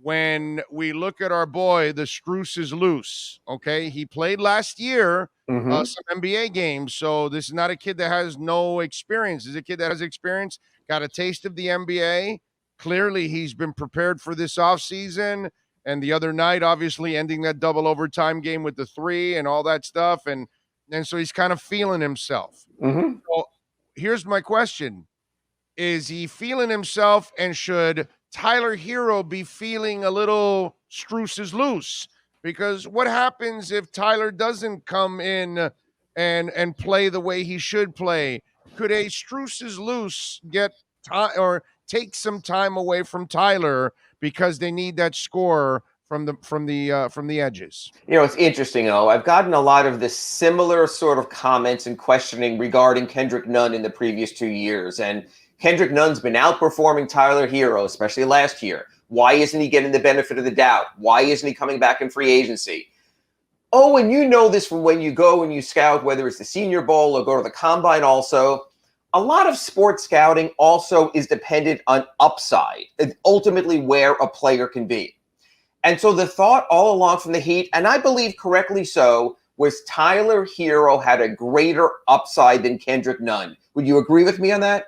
when we look at our boy, the Strus is loose. Okay, he played last year some NBA games, so this is not a kid that has no experience. This is a kid that has experience, got a taste of the NBA. Clearly, he's been prepared for this offseason. And the other night, obviously, ending that double overtime game with the three and all that stuff, and so he's kind of feeling himself. So here's my question: is he feeling himself, and should Tyler Hero be feeling a little Strus is loose? Because what happens if Tyler doesn't come in and play the way he should play? Could a Strus is loose get time or take some time away from Tyler because they need that score from the edges? You know, it's interesting, I've gotten a lot of the similar sort of comments and questioning regarding Kendrick Nunn in the previous 2 years. And Kendrick Nunn's been outperforming Tyler Hero, especially last year. Why isn't he getting the benefit of the doubt? Why isn't he coming back in free agency? Oh, and you know this from when you go and you scout, whether it's the Senior Bowl or go to the Combine also. A lot of sports scouting also is dependent on upside, ultimately where a player can be. And so the thought all along from the Heat, and I believe correctly so, was Tyler Hero had a greater upside than Kendrick Nunn. Would you agree with me on that?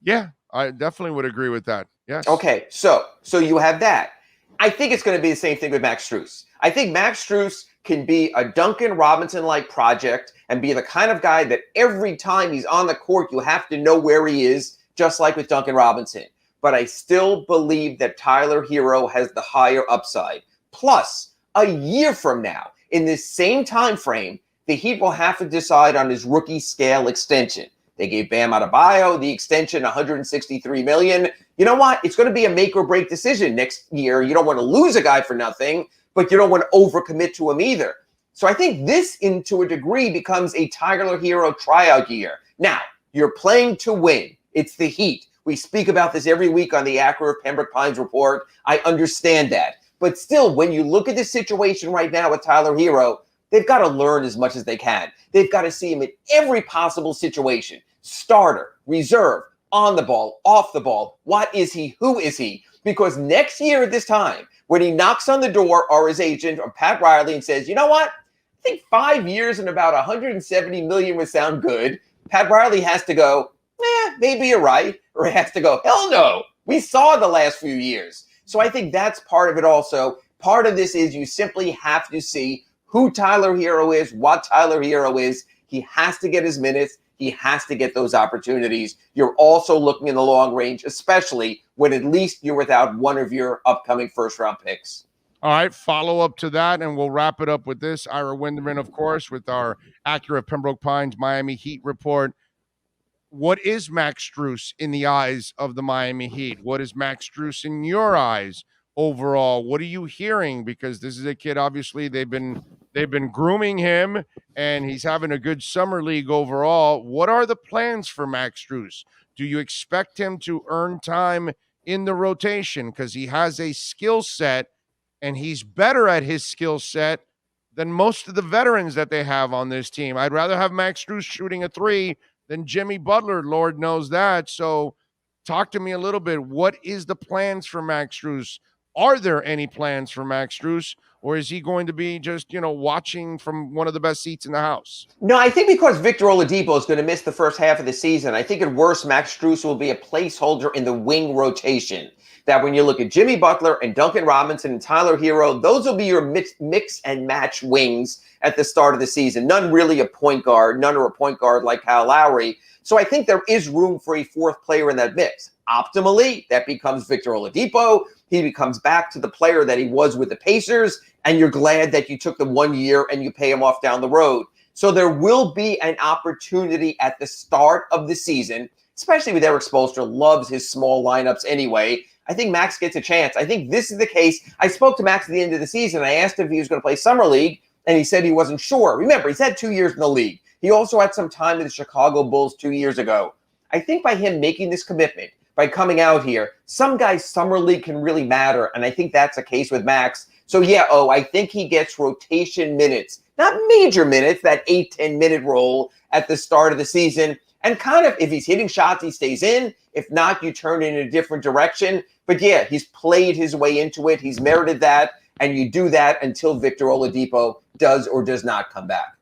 Yeah, I definitely would agree with that. Yes. Okay, so you have that. I think it's going to be the same thing with Max Strus. I think Max Strus can be a Duncan Robinson-like project and be the kind of guy that every time he's on the court, you have to know where he is, just like with Duncan Robinson. But I still believe that Tyler Hero has the higher upside. Plus, a year from now, in this same time frame, the Heat will have to decide on his rookie scale extension. They gave Bam Adebayo the extension, $163 million. You know what? It's going to be a make or break decision next year. You don't want to lose a guy for nothing, but you don't want to overcommit to him either. So I think this, to a degree, becomes a Tyler Hero tryout year. Now, you're playing to win. It's the Heat. We speak about this every week on the accurate Pembroke Pines report. I understand that. But still, when you look at the situation right now with Tyler Hero, they've got to learn as much as they can. They've got to see him in every possible situation. Starter, reserve, on the ball, off the ball. What is he? Who is he? Because next year at this time, when he knocks on the door or his agent or Pat Riley and says, you know what? I think 5 years and about $170 million would sound good. Pat Riley has to go, maybe you're right. Or he has to go, hell no. We saw the last few years. So I think that's part of it also. Part of this is you simply have to see who Tyler Hero is, what Tyler Hero is. He has to get his minutes. He has to get those opportunities. You're also looking in the long range, especially when at least you're without one of your upcoming first-round picks. All right, follow up to that, and we'll wrap it up with this. Ira Winderman, of course, with our accurate Pembroke Pines Miami Heat report. What is Max Strus in the eyes of the Miami Heat? What is Max Strus in your eyes overall? What are you hearing? Because this is a kid, obviously, they've been grooming him, and he's having a good summer league overall. What are the plans for Max Strus? Do you expect him to earn time in the rotation? Because he has a skill set, and he's better at his skill set than most of the veterans that they have on this team. I'd rather have Max Strus shooting a three than Jimmy Butler, Lord knows that. So talk to me a little bit. What is the plans for Max Strus? Are there any plans for Max Strus, or is he going to be just, watching from one of the best seats in the house? No, I think because Victor Oladipo is going to miss the first half of the season, I think at worst, Max Strus will be a placeholder in the wing rotation. That when you look at Jimmy Butler and Duncan Robinson and Tyler Hero, those will be your mix and match wings at the start of the season. None really a point guard. None are a point guard like Kyle Lowry. So I think there is room for a fourth player in that mix. Optimally, that becomes Victor Oladipo. He becomes back to the player that he was with the Pacers, and you're glad that you took the 1 year and you pay him off down the road. So there will be an opportunity at the start of the season, especially with Eric Spoelstra, loves his small lineups anyway. I think Max gets a chance. I think this is the case. I spoke to Max at the end of the season. I asked him if he was going to play Summer League, and he said he wasn't sure. Remember, he's had 2 years in the league. He also had some time with the Chicago Bulls 2 years ago. I think by him making this commitment, by coming out here, some guys' Summer League can really matter, and I think that's the case with Max. So, I think he gets rotation minutes, not major minutes, that 8-10 minute role at the start of the season. And kind of, if he's hitting shots, he stays in. If not, you turn in a different direction. But yeah, he's played his way into it. He's merited that. And you do that until Victor Oladipo does or does not come back.